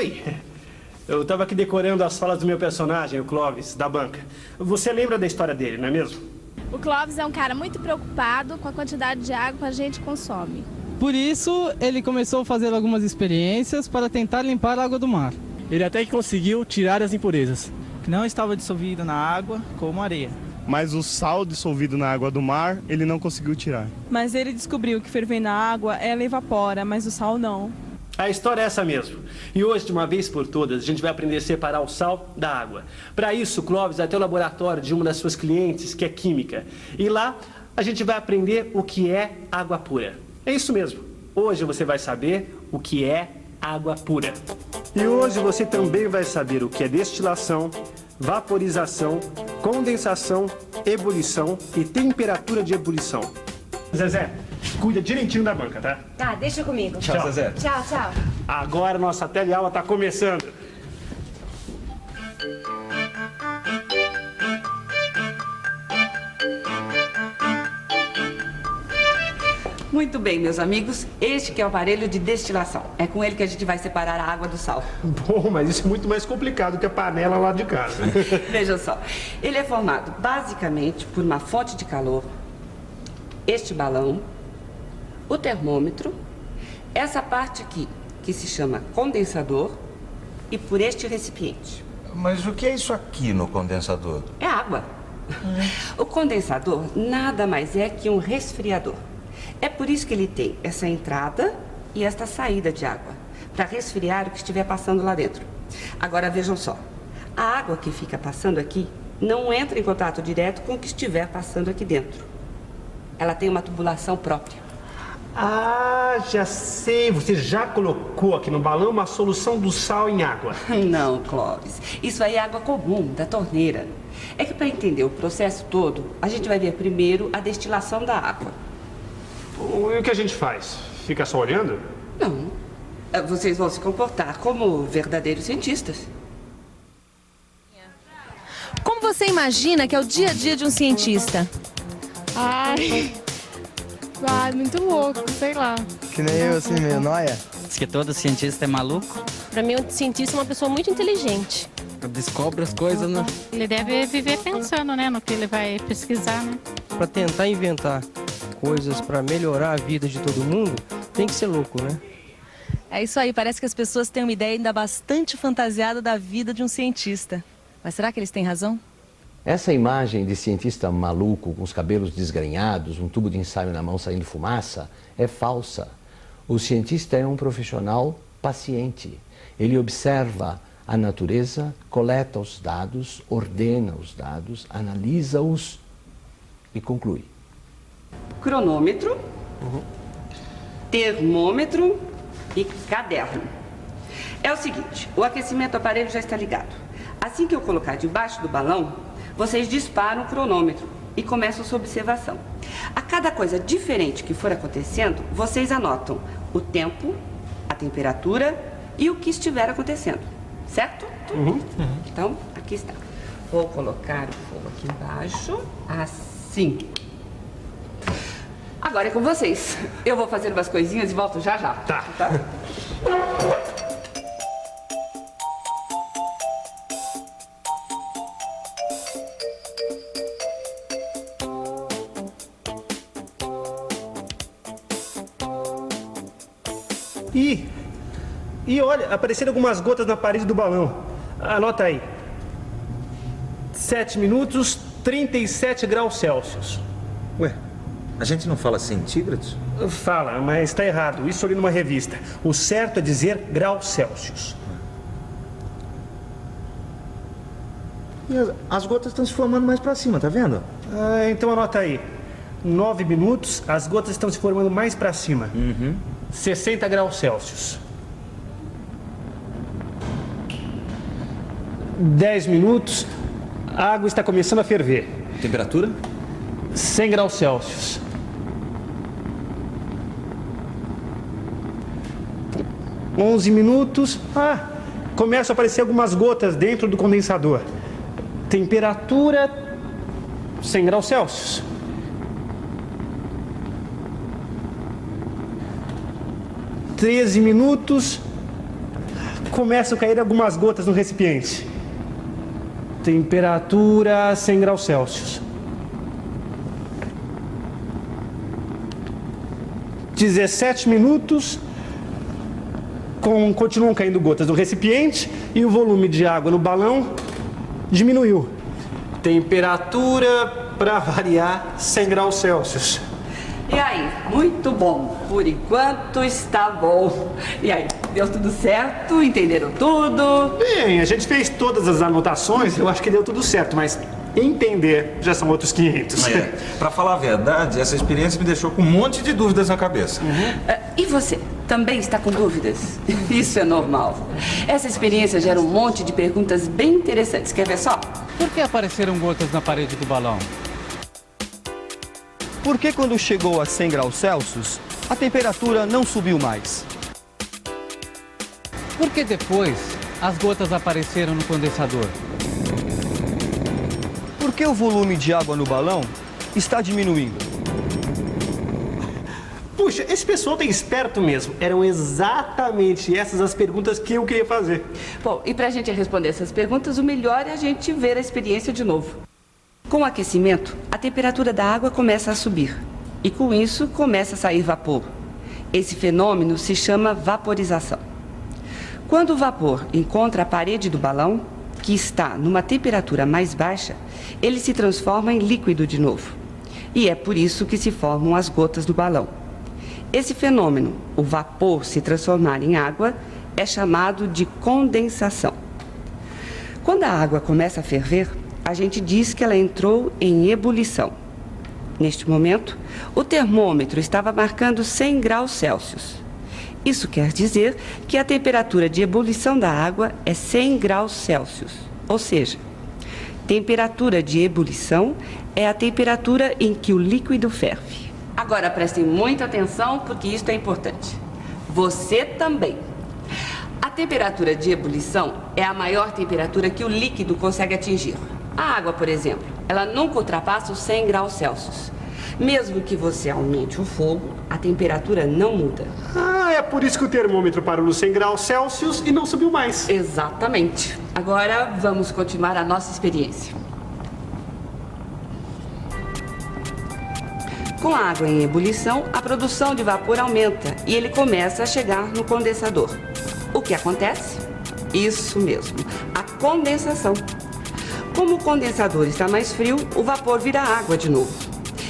Oi. Eu estava aqui decorando as falas do meu personagem, o Clóvis, da banca. Você lembra da história dele, não é mesmo? O Clóvis é um cara muito preocupado com a quantidade de água que a gente consome. Por isso, ele começou a fazer algumas experiências para tentar limpar a água do mar. Ele até que conseguiu tirar as impurezas. Que não estava dissolvido na água como areia. Mas o sal dissolvido na água do mar, ele não conseguiu tirar. Mas ele descobriu que fervendo a água, ela evapora, mas o sal não. A história é essa mesmo. E hoje, de uma vez por todas, a gente vai aprender a separar o sal da água. Para isso, o Clóvis vai até o laboratório de uma das suas clientes, que é química. E lá, a gente vai aprender o que é água pura. É isso mesmo. Hoje você vai saber o que é água pura. E hoje você também vai saber o que é destilação, vaporização, condensação, ebulição e temperatura de ebulição. Zezé, cuida direitinho da banca, tá? Tá, deixa comigo. Tchau, Zezé. Tchau, tchau. Agora nossa teleaula está começando. Muito bem, meus amigos, este que é o aparelho de destilação. É com ele que a gente vai separar a água do sal. Bom, mas isso é muito mais complicado que a panela lá de casa. Vejam só, ele é formado basicamente por uma fonte de calor, este balão, o termômetro, essa parte aqui, que se chama condensador, e por este recipiente. Mas o que é isso aqui no condensador? É água. O condensador nada mais é que um resfriador. É por isso que ele tem essa entrada e esta saída de água, para resfriar o que estiver passando lá dentro. Agora vejam só, a água que fica passando aqui não entra em contato direto com o que estiver passando aqui dentro. Ela tem uma tubulação própria. Ah, já sei. Você já colocou aqui no balão uma solução do sal em água. Não, Clóvis. Isso aí é água comum, da torneira. É que para entender o processo todo, a gente vai ver primeiro a destilação da água. E o que a gente faz? Fica só olhando? Não. Vocês vão se comportar como verdadeiros cientistas. Como você imagina que é o dia a dia de um cientista? Ai, muito louco, sei lá. Que nem eu, assim, meio nóia. Diz que todo cientista é maluco. Para mim, um cientista é uma pessoa muito inteligente. Descobre as coisas, né? Ele deve viver pensando, né, no que ele vai pesquisar, né? Para tentar inventar coisas para melhorar a vida de todo mundo, tem que ser louco, né? É isso aí, parece que as pessoas têm uma ideia ainda bastante fantasiada da vida de um cientista. Mas será que eles têm razão? Essa imagem de cientista maluco, com os cabelos desgrenhados, um tubo de ensaio na mão saindo fumaça, é falsa. O cientista é um profissional paciente. Ele observa a natureza, coleta os dados, ordena os dados, analisa-os e conclui. Cronômetro, termômetro e caderno. É o seguinte, o aquecimento do aparelho já está ligado. Assim que eu colocar debaixo do balão, vocês disparam o cronômetro e começam sua observação. A cada coisa diferente que for acontecendo, vocês anotam o tempo, a temperatura e o que estiver acontecendo. Certo? Então, aqui está. Vou colocar o fogo aqui embaixo, assim. Agora é com vocês. Eu vou fazer umas coisinhas e volto já já. Tá. E olha, apareceram algumas gotas na parede do balão. Anota aí. 7 minutos, 37 graus Celsius. Ué, a gente não fala centígrados? Fala, mas está errado. Isso eu li numa revista. O certo é dizer graus Celsius. E as gotas estão se formando mais para cima, tá vendo? Então anota aí. 9 minutos, as gotas estão se formando mais para cima. 60 graus Celsius. 10 minutos, a água está começando a ferver. Temperatura? 100 graus Celsius. 11 minutos, começam a aparecer algumas gotas dentro do condensador. Temperatura 100 graus Celsius. 13 minutos. começam a cair algumas gotas no recipiente. Temperatura 100 graus Celsius. 17 minutos, continuam caindo gotas no recipiente e o volume de água no balão diminuiu. Temperatura, para variar, 100 graus Celsius. E aí, muito bom. Por enquanto está bom. E aí, deu tudo certo? Entenderam tudo? Bem, a gente fez todas as anotações, eu acho que deu tudo certo, mas entender já são outros 500. Pra falar a verdade, essa experiência me deixou com um monte de dúvidas na cabeça. E você? Também está com dúvidas? Isso é normal. Essa experiência gera um monte de perguntas bem interessantes. Quer ver só? Por que apareceram gotas na parede do balão? Por que quando chegou a 100 graus Celsius, a temperatura não subiu mais? Por que depois as gotas apareceram no condensador? Por que o volume de água no balão está diminuindo? Puxa, esse pessoal tá esperto mesmo. Eram exatamente essas as perguntas que eu queria fazer. Bom, e pra gente responder essas perguntas, o melhor é a gente ver a experiência de novo. Com o aquecimento, a temperatura da água começa a subir. E com isso, começa a sair vapor. Esse fenômeno se chama vaporização. Quando o vapor encontra a parede do balão, que está numa temperatura mais baixa, ele se transforma em líquido de novo. E é por isso que se formam as gotas do balão. Esse fenômeno, o vapor se transformar em água, é chamado de condensação. Quando a água começa a ferver, a gente diz que ela entrou em ebulição. Neste momento, o termômetro estava marcando 100 graus Celsius. Isso quer dizer que a temperatura de ebulição da água é 100 graus Celsius. Ou seja, temperatura de ebulição é a temperatura em que o líquido ferve. Agora prestem muita atenção porque isto é importante. Você também. A temperatura de ebulição é a maior temperatura que o líquido consegue atingir. A água, por exemplo, ela nunca ultrapassa os 100 graus Celsius. Mesmo que você aumente o fogo, a temperatura não muda. Ah, é por isso que o termômetro parou nos 100 graus Celsius e não subiu mais. Exatamente. Agora vamos continuar a nossa experiência. Com a água em ebulição, a produção de vapor aumenta e ele começa a chegar no condensador. O que acontece? Isso mesmo, a condensação. Como o condensador está mais frio, o vapor vira água de novo.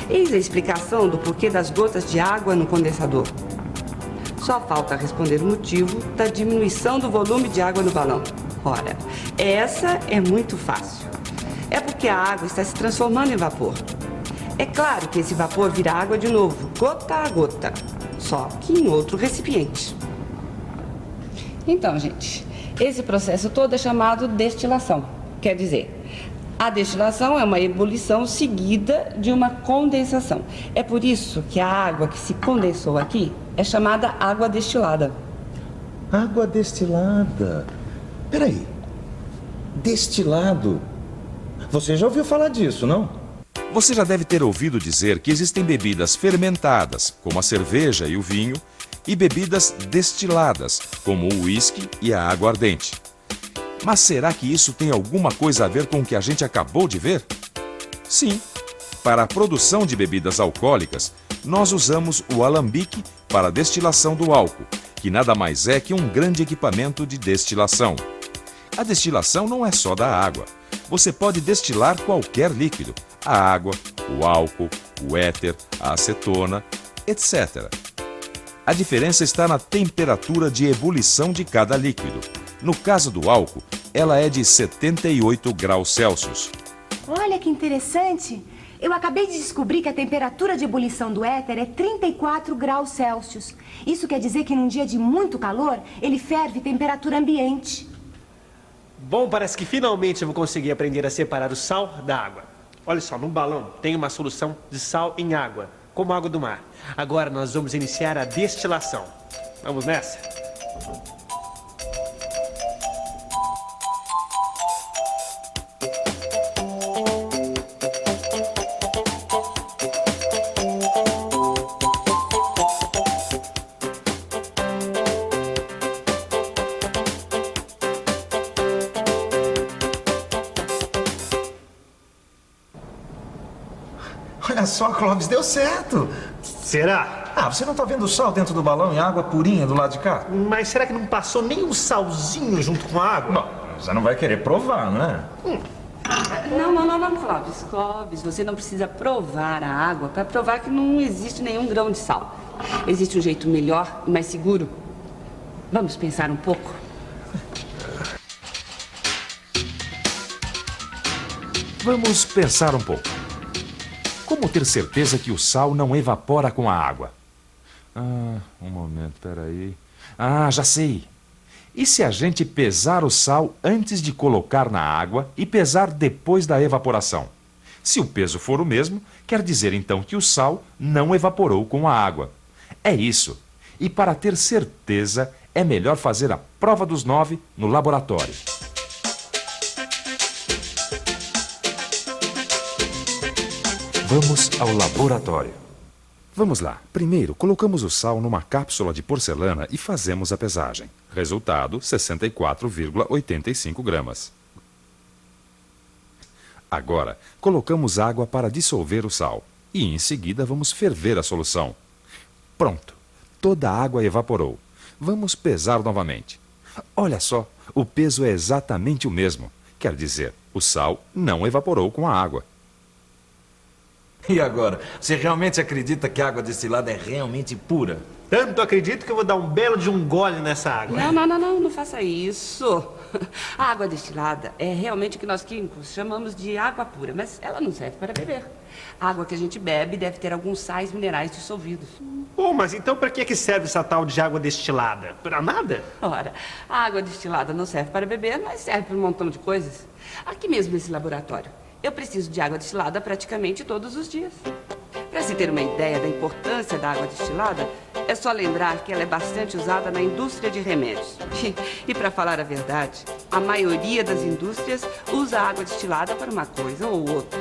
Eis a explicação do porquê das gotas de água no condensador. Só falta responder o motivo da diminuição do volume de água no balão. Ora, essa é muito fácil. É porque a água está se transformando em vapor. É claro que esse vapor vira água de novo, gota a gota, só que em outro recipiente. Então, gente, esse processo todo é chamado destilação. Quer dizer, a destilação é uma ebulição seguida de uma condensação. É por isso que a água que se condensou aqui é chamada água destilada. Água destilada? Peraí, destilado? Você já ouviu falar disso, não? Você já deve ter ouvido dizer que existem bebidas fermentadas, como a cerveja e o vinho, e bebidas destiladas, como o uísque e a água ardente. Mas será que isso tem alguma coisa a ver com o que a gente acabou de ver? Sim. Para a produção de bebidas alcoólicas, nós usamos o alambique para a destilação do álcool, que nada mais é que um grande equipamento de destilação. A destilação não é só da água. Você pode destilar qualquer líquido, a água, o álcool, o éter, a acetona, etc. A diferença está na temperatura de ebulição de cada líquido. No caso do álcool, ela é de 78 graus Celsius. Olha que interessante! Eu acabei de descobrir que a temperatura de ebulição do éter é 34 graus Celsius. Isso quer dizer que num dia de muito calor, ele ferve temperatura ambiente. Bom, parece que finalmente eu vou conseguir aprender a separar o sal da água. Olha só, no balão tem uma solução de sal em água, como água do mar. Agora nós vamos iniciar a destilação. Vamos nessa? só, Clóvis, deu certo. Será? Ah, você não tá vendo o sal dentro do balão e a água purinha do lado de cá? Mas será que não passou nem um salzinho junto com a água? Bom, você não vai querer provar, não é? Não, Clóvis, você não precisa provar a água para provar que não existe nenhum grão de sal. Existe um jeito melhor e mais seguro. Vamos pensar um pouco? Vamos pensar um pouco. Como ter certeza que o sal não evapora com a água? Um momento, peraí. Já sei. E se a gente pesar o sal antes de colocar na água e pesar depois da evaporação? Se o peso for o mesmo, quer dizer então que o sal não evaporou com a água. É isso. E para ter certeza, é melhor fazer a prova dos 9 no laboratório. Vamos ao laboratório. Vamos lá. Primeiro, colocamos o sal numa cápsula de porcelana e fazemos a pesagem. Resultado, 64,85 gramas. Agora, colocamos água para dissolver o sal. E em seguida vamos ferver a solução. Pronto. Toda a água evaporou. Vamos pesar novamente. Olha só, o peso é exatamente o mesmo. Quer dizer, o sal não evaporou com a água. E agora, você realmente acredita que a água destilada é realmente pura? Tanto acredito que eu vou dar um belo de um gole nessa água. Não faça isso. A água destilada é realmente o que nós químicos chamamos de água pura, mas ela não serve para beber. A água que a gente bebe deve ter alguns sais minerais dissolvidos. Pô, mas então para que serve essa tal de água destilada? Para nada? Ora, a água destilada não serve para beber, mas serve para um montão de coisas. Aqui mesmo nesse laboratório, eu preciso de água destilada praticamente todos os dias. Para se ter uma ideia da importância da água destilada, é só lembrar que ela é bastante usada na indústria de remédios. E para falar a verdade, a maioria das indústrias usa água destilada para uma coisa ou outra.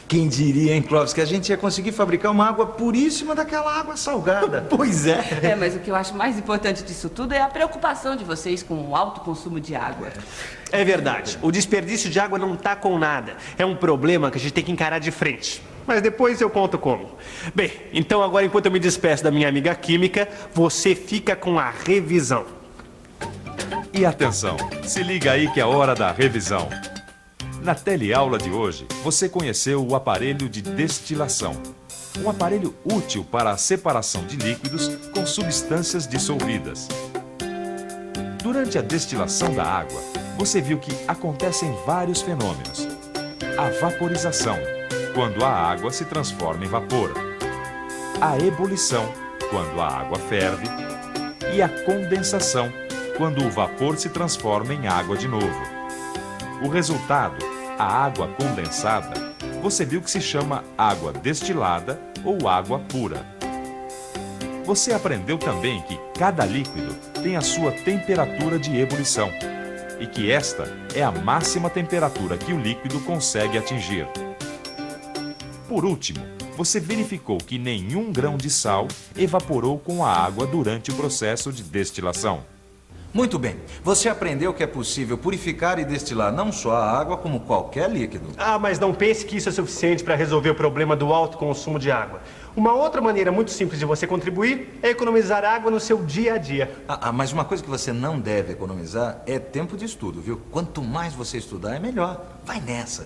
Quem diria, hein, Clóvis, que a gente ia conseguir fabricar uma água puríssima daquela água salgada? Pois é. Mas o que eu acho mais importante disso tudo é a preocupação de vocês com o alto consumo de água. É verdade. O desperdício de água não tá com nada. É um problema que a gente tem que encarar de frente. Mas depois eu conto como. Bem, então agora enquanto eu me despeço da minha amiga química, você fica com a revisão. E atenção, se liga aí que é hora da revisão. Na teleaula de hoje, você conheceu o aparelho de destilação. Um aparelho útil para a separação de líquidos com substâncias dissolvidas. Durante a destilação da água, você viu que acontecem vários fenômenos. A vaporização, quando a água se transforma em vapor. A ebulição, quando a água ferve. E a condensação, quando o vapor se transforma em água de novo. O resultado, a água condensada, você viu que se chama água destilada ou água pura. Você aprendeu também que cada líquido tem a sua temperatura de ebulição e que esta é a máxima temperatura que o líquido consegue atingir. Por último, você verificou que nenhum grão de sal evaporou com a água durante o processo de destilação. Muito bem. Você aprendeu que é possível purificar e destilar não só a água, como qualquer líquido. Mas não pense que isso é suficiente para resolver o problema do alto consumo de água. Uma outra maneira muito simples de você contribuir é economizar água no seu dia a dia. Mas uma coisa que você não deve economizar é tempo de estudo, viu? Quanto mais você estudar, é melhor. Vai nessa.